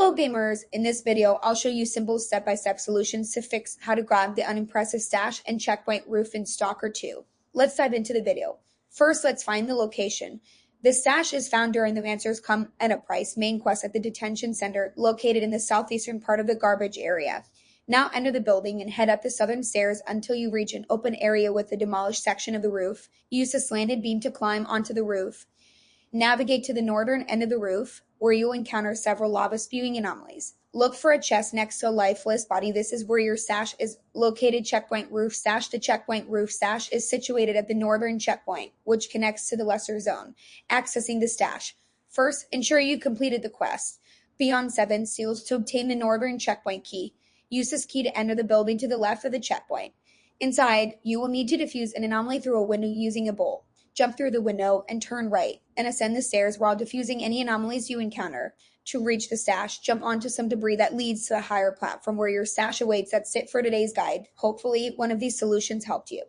Hello gamers, in this video I'll show you simple step-by-step solutions to fix how to grab the unimpressive stash and checkpoint roof in Stalker 2. Let's dive into the video. First, let's find the location. The stash is found during the Answers Come at a Price main quest at the detention center located in the southeastern part of the garbage area. Now enter the building and head up the southern stairs until you reach an open area with a demolished section of the roof. Use a slanted beam to climb onto the roof. Navigate to the northern end of the roof, where you'll encounter several lava-spewing anomalies. Look for a chest next to a lifeless body. This is where your stash is located. Checkpoint roof stash. The checkpoint roof stash is situated at the northern checkpoint, which connects to the lesser zone. Accessing the stash. First, ensure you completed the quest. Beyond 7 seals to obtain the northern checkpoint key. Use this key to enter the building to the left of the checkpoint. Inside, you will need to defuse an anomaly through a window using a bolt. Jump through the window and turn right, and ascend the stairs while diffusing any anomalies you encounter. To reach the stash, jump onto some debris that leads to a higher platform where your stash awaits. That's it for today's guide. Hopefully, one of these solutions helped you.